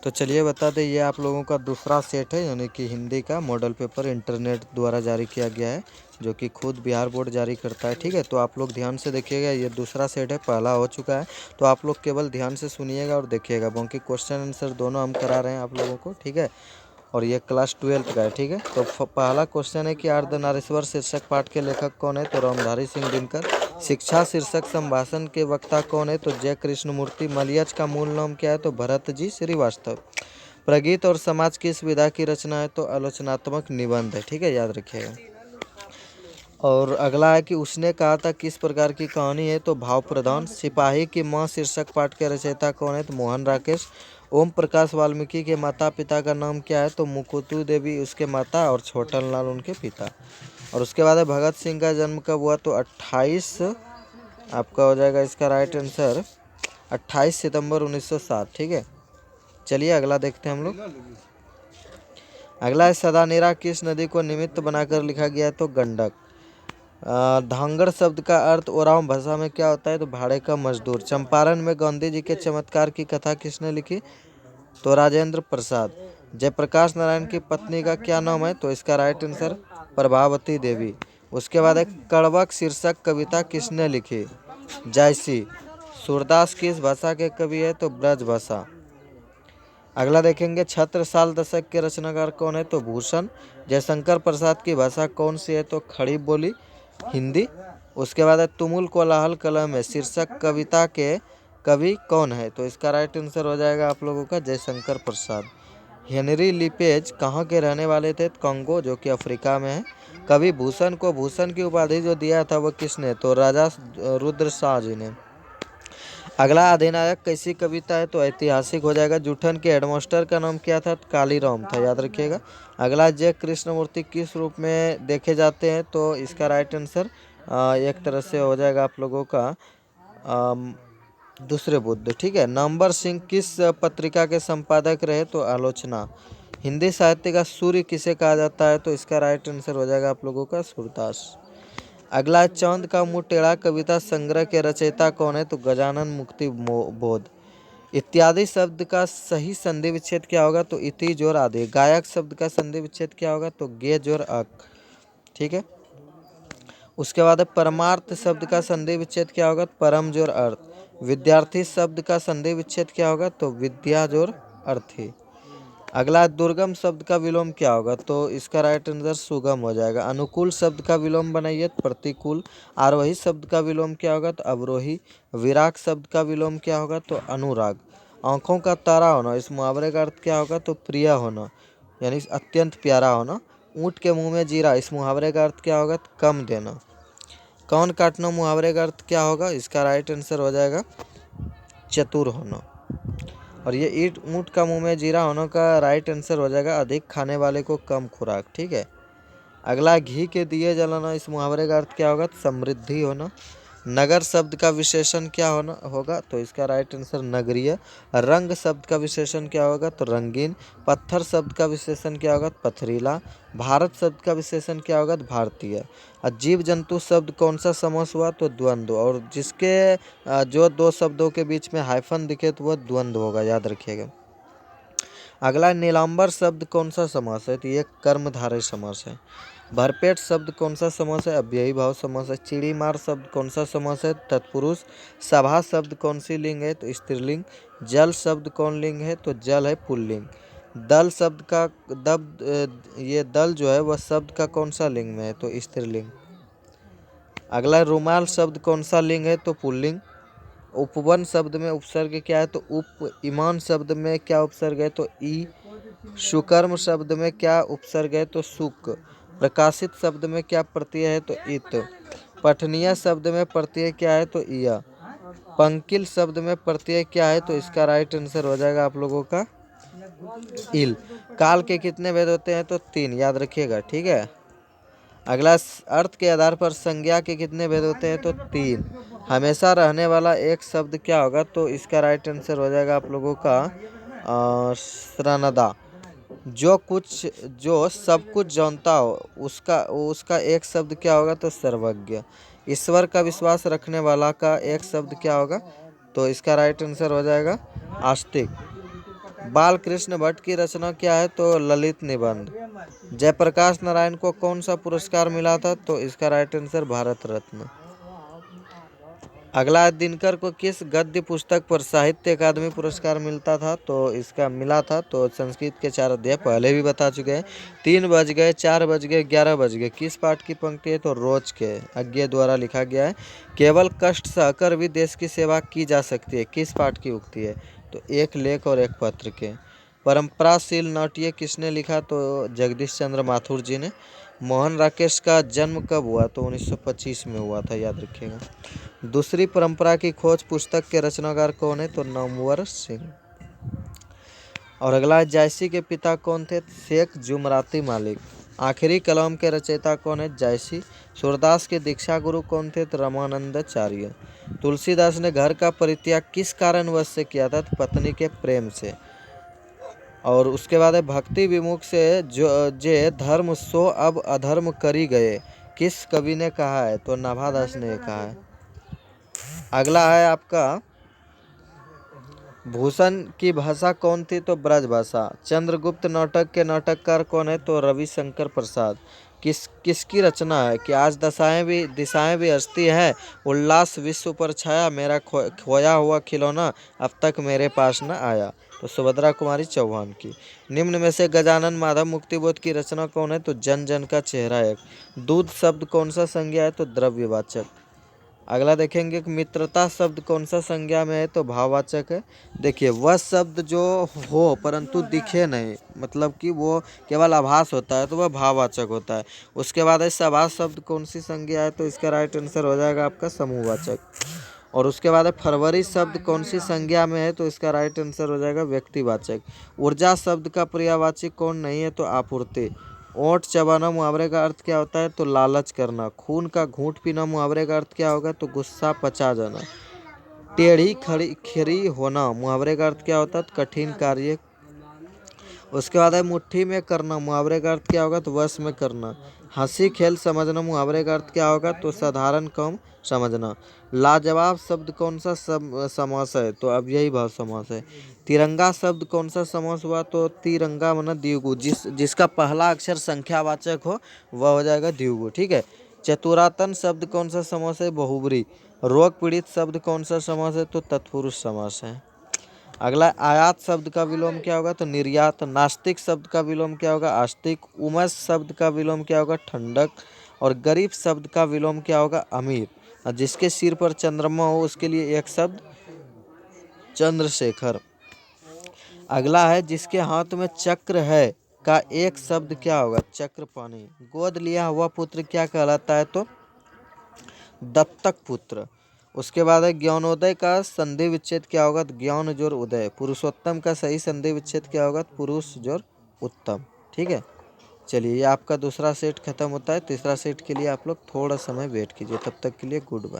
तो चलिए बता दें, ये आप लोगों का दूसरा सेट है, यानी कि हिंदी का मॉडल पेपर इंटरनेट द्वारा जारी किया गया है, जो कि खुद बिहार बोर्ड जारी करता है। ठीक है, तो आप लोग ध्यान से देखिएगा, ये दूसरा सेट है, पहला हो चुका है। तो आप लोग केवल ध्यान से सुनिएगा और देखिएगा, बाकी क्वेश्चन आंसर दोनों हम करा रहे हैं आप लोगों को। ठीक है, और ये क्लास 12th का है। ठीक है, तो पहला क्वेश्चन है कि अर्धनारीश्वर शीर्षक पाठ के लेखक कौन है? तो रामधारी सिंह दिनकर। शिक्षा शीर्षक संभाषण के वक्ता कौन है? तो जय कृष्णमूर्ति। मलयज का मूल नाम क्या है? तो भरत जी श्रीवास्तव। प्रगीत और समाज किस विधा की रचना है? तो आलोचनात्मक निबंध है। ठीक है, याद रखिएगा। और अगला है कि उसने कहा था किस प्रकार की कहानी है? तो भाव प्रधान। सिपाही की माँ शीर्षक पाठ के रचयिता कौन है? तो मोहन राकेश। ओम प्रकाश वाल्मीकि के माता पिता का नाम क्या है? तो मुकुतु देवी उसके माता और छोटन लाल उनके पिता। और उसके बाद है भगत सिंह का जन्म कब हुआ? तो 28 आपका हो जाएगा इसका राइट आंसर 28 सितंबर 1907। ठीक है, चलिए अगला देखते हैं हम लोग। अगला है सदानेरा किस नदी को निमित्त बनाकर लिखा गया है? तो गंडक। धांगड़ शब्द का अर्थ ओराव भाषा में क्या होता है? तो भाड़े का मजदूर। चंपारण में गांधी जी के चमत्कार की कथा किसने लिखी? तो राजेंद्र प्रसाद। जयप्रकाश नारायण की पत्नी का क्या नाम है? तो इसका राइट आंसर प्रभावती देवी। उसके बाद एक कड़वक शीर्षक कविता किसने लिखी? जयसी। सूरदास किस भाषा के कवि है? तो ब्रज भाषा। अगला देखेंगे छत्रसाल दशक के रचनाकार कौन है? तो भूषण। जयशंकर प्रसाद की भाषा कौन सी है? तो खड़ी बोली हिंदी। उसके बाद है तुमुल कोलाहल कलम है शीर्षक कविता के कवि कौन है? तो इसका राइट आंसर हो जाएगा आप लोगों का जयशंकर प्रसाद। हेनरी लिपेज कहाँ के रहने वाले थे? कंगो, जो कि अफ्रीका में है। कवि भूषण को भूषण की उपाधि जो दिया था वो किसने? तो राजा रुद्र शाह जी ने। अगला अधिनायक कैसी कविता है? तो ऐतिहासिक हो जाएगा। जूठन के हेडमास्टर का नाम क्या था? कालीराम था, याद रखिएगा। अगला जय कृष्णमूर्ति किस रूप में देखे जाते हैं? तो इसका राइट आंसर एक तरह से हो जाएगा आप लोगों का दूसरे बुद्ध। ठीक है, नंबर सिंह किस पत्रिका के संपादक रहे? तो आलोचना। हिंदी साहित्य का सूर्य किसे कहा जाता है? तो इसका राइट आंसर हो जाएगा आप लोगों का सूरदास। अगला है चांद का मुंह टेढ़ा कविता संग्रह के रचयिता कौन है? तो गजानन मुक्ति बोध। इत्यादि शब्द का सही संधि विच्छेद क्या होगा? तो इति जोर आदि। गायक शब्द का संधि विच्छेद क्या होगा? तो गे जोर अक। ठीक है, उसके बाद है परमार्थ शब्द का संधि विच्छेद क्या होगा? परम जोर अर्थ। विद्यार्थी शब्द का संधि विच्छेद क्या होगा? तो विद्या जोर अर्थी। अगला दुर्गम शब्द का विलोम क्या होगा? तो इसका राइट आंसर सुगम हो जाएगा। अनुकूल शब्द का विलोम बनाइए, प्रतिकूल। आरोही शब्द का विलोम क्या होगा? तो अवरोही। विराग शब्द का विलोम क्या होगा? तो अनुराग। आंखों का तारा होना, इस मुहावरे का अर्थ क्या होगा? तो प्रिय होना, यानी अत्यंत प्यारा होना। ऊँट के मुंह में जीरा, इस मुहावरे का अर्थ क्या होगा? तो कम देना। कौन काटना, मुहावरे का अर्थ क्या होगा? इसका राइट आंसर हो जाएगा चतुर होना। और ये ईट ऊँट का मुंह में जीरा होने का राइट आंसर हो जाएगा अधिक खाने वाले को कम खुराक। ठीक है, अगला घी के दिए जलाना, इस मुहावरे का अर्थ क्या होगा? तो समृद्धि होना। नगर शब्द का विशेषण क्या होना होगा? तो इसका राइट आंसर नगरीय। रंग शब्द का विशेषण क्या होगा? तो रंगीन। पत्थर शब्द का विशेषण क्या होगा? तो पथरीला। भारत शब्द का विशेषण क्या होगा? तो भारतीय। और जीव जंतु शब्द कौन सा समास हुआ? तो द्वंद्व। और जिसके जो दो शब्दों के बीच में हाइफन दिखे तो वह द्वंद्व होगा, याद रखिएगा। अगला नीलांबर शब्द कौन सा समास है? तो ये कर्मधारय समास है। भरपेट शब्द कौन सा समास है? अव्ययी भाव समास है। चिड़ी मार शब्द कौन सा समास है? तत्पुरुष। सभा शब्द कौन सी लिंग है? तो स्त्रीलिंग। जल शब्द कौन लिंग है? तो जल है पुल्लिंग। दल शब्द का ये दल जो है वह शब्द का कौन सा लिंग में है? तो स्त्रीलिंग। अगला रुमाल शब्द कौन सा लिंग है? तो पुल्लिंग। उपवन शब्द में उपसर्ग क्या है? तो उप। ईमान शब्द में क्या उपसर्ग है? तो ई। सुकर्म शब्द में क्या उपसर्ग है? तो सुक। प्रकाशित शब्द में क्या प्रत्यय है? तो इत। पठनीय शब्द में प्रत्यय क्या है? तो इया। पंकिल शब्द में प्रत्यय क्या है? तो इसका राइट आंसर हो जाएगा आप लोगों का इल। काल के कितने भेद होते हैं? तो 3, याद रखिएगा। ठीक है, अगला अर्थ के आधार पर संज्ञा के कितने भेद होते हैं? तो 3। हमेशा रहने वाला एक शब्द क्या होगा? तो इसका राइट आंसर हो जाएगा आप लोगों का श्रनदा। जो सब कुछ जानता हो उसका एक शब्द क्या होगा? तो सर्वज्ञ। ईश्वर का विश्वास रखने वाला का एक शब्द क्या होगा? तो इसका राइट आंसर हो जाएगा आस्तिक। बाल कृष्ण भट्ट की रचना क्या है? तो ललित निबंध। जयप्रकाश नारायण को कौन सा पुरस्कार मिला था? तो इसका राइट आंसर भारत रत्न। अगला है, दिनकर को किस गद्य पुस्तक पर साहित्य अकादमी पुरस्कार मिलता था? तो इसका मिला था तो संस्कृत के 4 अध्याय, पहले भी बता चुके हैं। 3 बज गए, 4 बज गए, 11 बज गए, किस पाठ की पंक्ति है? तो रोज के अज्ञे द्वारा लिखा गया है। केवल कष्ट सहकर भी देश की सेवा की जा सकती है, किस पाठ की उक्ति है? तो एक लेख और एक पत्र के। परंपराशील नाट्य किसने लिखा? तो जगदीश चंद्र माथुर जी ने। मोहन राकेश का जन्म कब हुआ? तो 1925 में हुआ था, याद रखिएगा। दूसरी परंपरा की खोज पुस्तक के रचनाकार कौन है? तो नामवर सिंह। और अगला है, जायसी के पिता कौन थे? शेख जुमराती मालिक। आखिरी कलाम के रचयिता कौन है? जायसी। सूरदास के दीक्षा गुरु कौन थे? तो रामानंदाचार्य। तुलसीदास ने घर का परित्याग किस कारणवश से किया था? तो पत्नी के प्रेम से। और उसके बाद है, भक्ति विमुख से जो जे धर्म सो अब अधर्म करी गए, किस कवि ने कहा है? तो नाभादास ने कहा है। अगला है आपका, भूषण की भाषा कौन थी? तो ब्रज भाषा। चंद्रगुप्त नाटक के नाटककार कौन है? तो रविशंकर प्रसाद। किसकी रचना है? कि आज दिशाएं भी हंसती हैं, उल्लास विश्व पर छाया, मेरा खोया हुआ खिलौना अब तक मेरे पास न आया। तो सुभद्रा कुमारी चौहान की। निम्न में से गजानन माधव मुक्तिबोध की रचना कौन है? तो जन जन का चेहरा एक। दूध शब्द कौन सा संज्ञा है? तो द्रव्यवाचक। अगला देखेंगे कि मित्रता शब्द कौन सा संज्ञा में है? तो भाववाचक है। देखिए, वह शब्द जो हो परंतु दिखे नहीं, मतलब कि वो केवल आभास होता है, तो वह भाववाचक होता है। उसके बाद है, सभास शब्द कौन सी संज्ञा है? तो इसका राइट आंसर हो जाएगा आपका समूहवाचक। और उसके बाद है, फरवरी शब्द कौन सी संज्ञा में है? तो इसका राइट आंसर हो जाएगा व्यक्तिवाचक। ऊर्जा शब्द का पर्यायवाची कौन नहीं है? तो आपूर्ति। ओंठ चबाना मुहावरे का अर्थ क्या होता है? तो लालच करना। खून का घूंट पीना मुहावरे का अर्थ क्या होगा? तो गुस्सा पचा जाना। टेढ़ी खड़ी खीरी होना मुहावरे का अर्थ क्या होता है? तो कठिन कार्य। उसके बाद है, मुट्ठी में करना मुहावरे का अर्थ क्या होगा? तो वश में करना। हंसी खेल समझना मुहावरे का अर्थ क्या होगा? तो साधारण कम समझना। लाजवाब शब्द कौन सा समास है? तो अब यही भाव समास है। तिरंगा शब्द कौन सा समास हुआ? तो तिरंगा माना द्विगु, जिसका पहला अक्षर संख्यावाचक हो वह हो जाएगा द्विगु, ठीक है। चतुरातन शब्द कौन सा समास है? बहुब्री। रोग पीड़ित शब्द कौन सा समास है? तो तत्पुरुष समास है। अगला, आयात शब्द का विलोम क्या होगा? तो निर्यात। नास्तिक शब्द का विलोम क्या होगा? आस्तिक। उमस शब्द का विलोम क्या होगा? ठंडक। और गरीब शब्द का विलोम क्या होगा? अमीर। और जिसके सिर पर चंद्रमा हो उसके लिए एक शब्द चंद्रशेखर। अगला है, जिसके हाथ में चक्र है का एक शब्द क्या होगा? चक्रपाणी। गोद लिया हुआ पुत्र क्या कहलाता है? तो दत्तक पुत्र। उसके बाद है, ज्ञानोदय का संधि विच्छेद क्या होगा? तो ज्ञान जोर उदय। पुरुषोत्तम का सही संधि विच्छेद क्या होगा? तो पुरुष जोर उत्तम, ठीक है। चलिए, ये आपका दूसरा सेट खत्म होता है। तीसरा सेट के लिए आप लोग थोड़ा समय वेट कीजिए। तब तक के लिए गुड बाय।